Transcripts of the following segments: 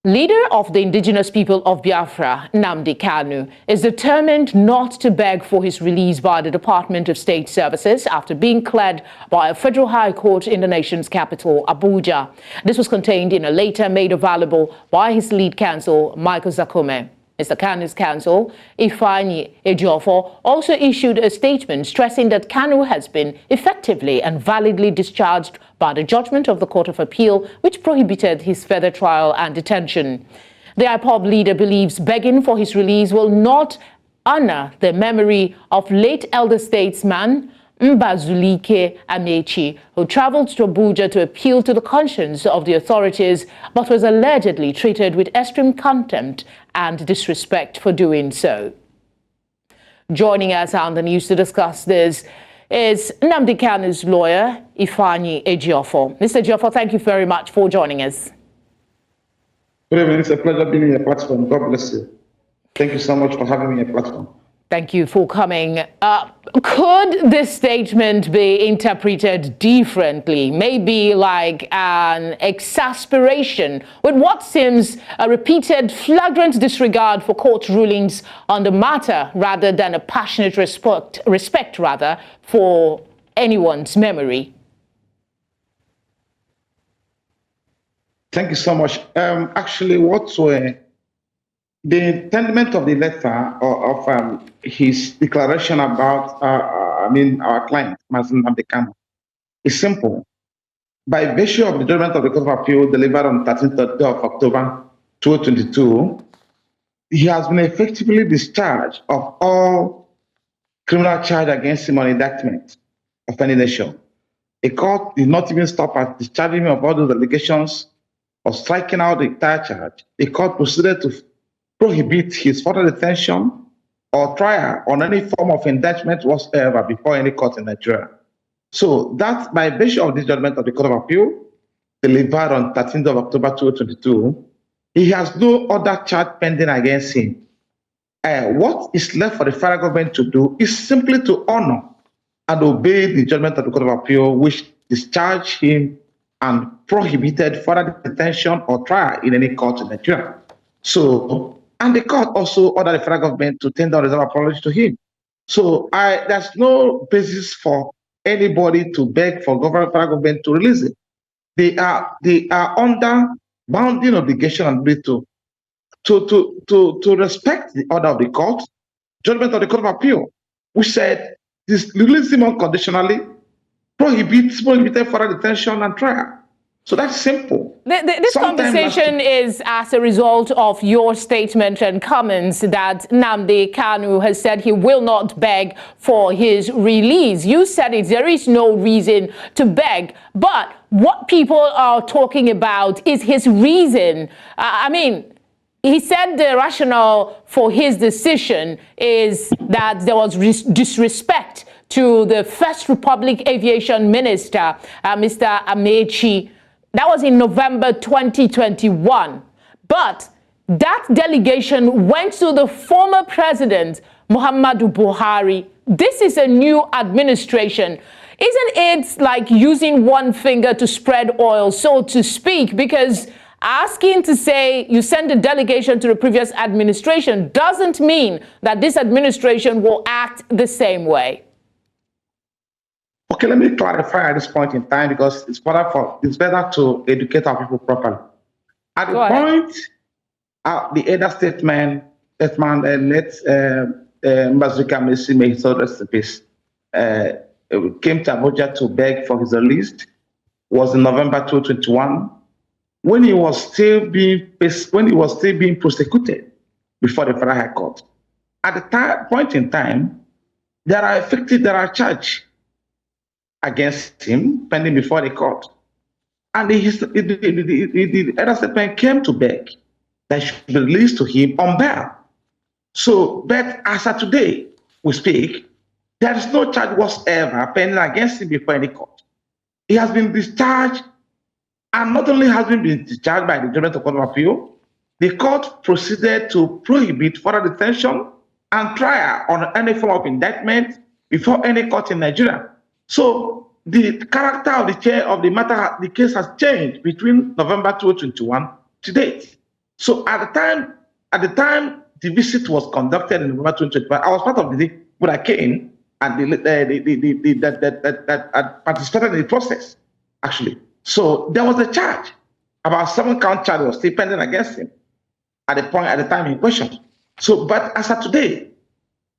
Leader of the Indigenous People of Biafra, Nnamdi Kanu, is determined not to beg for his release by the Department of State Services after being cleared by a federal high court in the nation's capital, Abuja. This was contained in a letter made available by his lead counsel, Ozekhome. Mr. Kanu's counsel, Ifeanyi Ejiofor, also issued a statement stressing that Kanu has been effectively and validly discharged by the judgment of the Court of Appeal, which prohibited his further trial and detention. The IPOB leader believes begging for his release will not honor the memory of late elder statesman Mbazulike Amechi, who traveled to Abuja to appeal to the conscience of the authorities, but was allegedly treated with extreme contempt and disrespect for doing so. Joining us on the news to discuss this is Nnamdi Kanu's lawyer, Ifeanyi Ejiofor. Mr. Ejiofor, thank you very much for joining us. Good evening. It's a pleasure being on your platform. God bless you. Thank you so much for having me on your platform. Thank you for coming. Could this statement be interpreted differently? Maybe like an exasperation with what seems a repeated flagrant disregard for court rulings on the matter rather than a passionate respect rather for anyone's memory? Thank you so much. Actually, the intent of the letter of his declaration about, our client, Mazi Nnamdi Kanu, is simple. By virtue of the judgment of the Court of Appeal delivered on 13th of October 2022, he has been effectively discharged of all criminal charge against him on indictment of any nation. The court did not even stop at discharging him of all those allegations or striking out the entire charge. The court proceeded to prohibit his further detention or trial on any form of indictment whatsoever before any court in Nigeria. So that by virtue of this judgment of the Court of Appeal, delivered on 13th of October 2022, he has no other charge pending against him. What is left for the federal government to do is simply to honor and obey the judgment of the Court of Appeal, which discharged him and prohibited further detention or trial in any court in Nigeria. So, and the court also ordered the federal government to tender reserve apology to him. So there's no basis for anybody to beg for federal government to release it. They are under bounding obligation and duty to respect the order of the court, judgment of the Court of Appeal, which said this release him unconditionally, prohibited further detention and trial. So that's simple. This conversation is as a result of your statement and comments that Nnamdi Kanu has said he will not beg for his release. You said it, there is no reason to beg, but what people are talking about is his reason. He said the rationale for his decision is that there was disrespect to the First Republic Aviation Minister, Mr. Amechi. That was in November 2021. But that delegation went to the former president, Muhammadu Buhari. This is a new administration. Isn't it like using one finger to spread oil, so to speak? Because asking to say you send a delegation to the previous administration doesn't mean that this administration will act the same way. Okay, let me clarify at this point in time because it's better to educate our people properly. At the point, the elder statesman, let Mbazulike Amechi, may his soul rest in peace, came to Abuja to beg for his release, was in November 2021, when he was still being prosecuted before the Federal High Court. At the point in time, there are charges against him pending before the court. And the elder statesman came to beg that should be released to him on bail. So, but as of today, we speak, there is no charge whatsoever pending against him before any court. He has been discharged, and not only has he been discharged by the judgment of Court of Appeal, the court proceeded to prohibit further detention and trial on any form of indictment before any court in Nigeria. So the character of the case has changed between November 2021 to date. So at the time the visit was conducted in November 2025, I was part of the when I came and that participated in the process, actually. So there was a charge, about 7-count charge was still pending against him at the time in question. So, but as of today,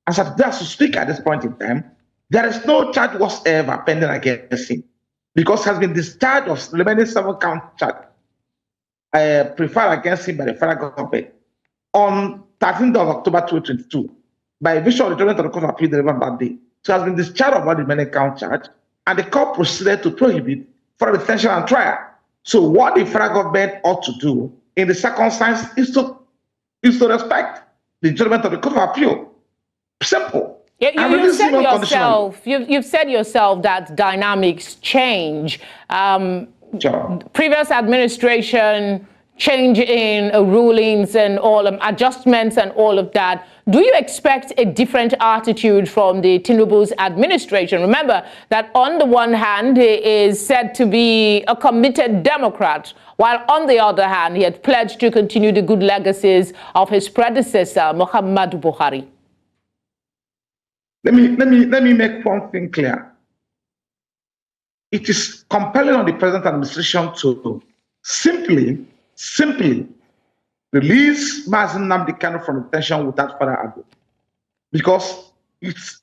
as we speak at this point in time, there is no charge whatsoever pending against him, because he has been discharged of remaining 7-count charge preferred against him by the federal government on 13th of October 2022 by virtue of the judgment of the Court of Appeal delivered that day. So he has been discharged of all the remaining count charge, and the court proceeded to prohibit further detention and trial. So what the federal government ought to do in the circumstance is to respect the judgment of the Court of Appeal. Simple. You've said yourself that dynamics change. Sure. Previous administration, change in rulings and all adjustments and all of that. Do you expect a different attitude from the Tinubu's administration? Remember that on the one hand, he is said to be a committed Democrat, while on the other hand, he had pledged to continue the good legacies of his predecessor, Muhammadu Buhari. Let me make one thing clear. It is compelling on the present administration to simply release Mazi Nnamdi Kanu from detention without further ado, because it's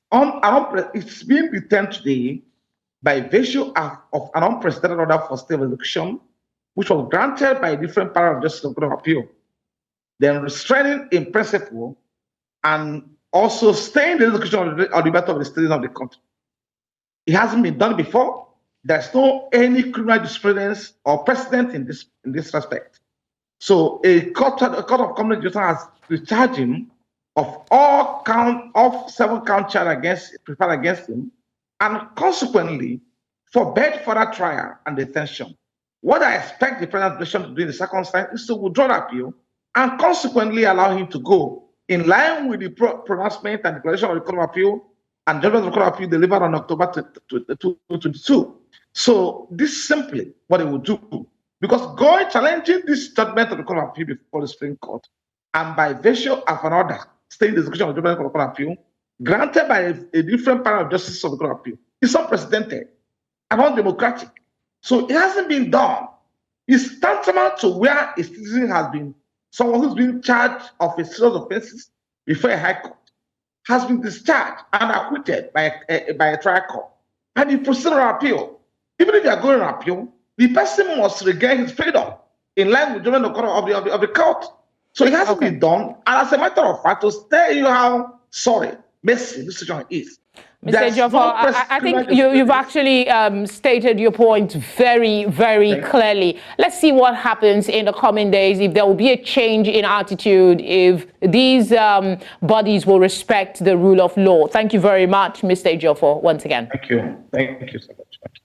being detained today by virtue of an unprecedented order for state execution, which was granted by a different panel of justice of the Court of Appeal, then restraining in principle and also staying the execution of the matter of the citizens of the country. It hasn't been done before. There's no any criminal jurisprudence or precedent in this respect. So a court of common justice has discharged him of all 7-count charge preferred against him, and consequently forbade further trial and detention. What I expect the present administration to do in the circumstance is to withdraw the appeal and consequently allow him to go in line with the pronouncement and declaration of the Court of Appeal and judgment of the Court of Appeal delivered on October 2022. So this is simply what it would do, because going challenging this judgment of the Court of Appeal before the Supreme Court, and by virtue of an order staying the execution of the judgment of the Court of Appeal granted by a different panel of justice of the Court of Appeal, is unprecedented and undemocratic. So it hasn't been done. It's tantamount to where a citizen has been, someone who's been charged of a serious offenses before a high court, has been discharged and acquitted by a trial court, and he proceeds on appeal. Even if you are going on appeal, the person must regain his freedom in line with the judgment of the court. So it hasn't been done. And as a matter of fact, to tell you how messy this situation is. Mr. Ejiofor, I think you've actually stated your point very, very clearly. Let's see what happens in the coming days, if there will be a change in attitude, if these bodies will respect the rule of law. Thank you very much, Mr. Ejiofor, once again. Thank you. Thank you so much.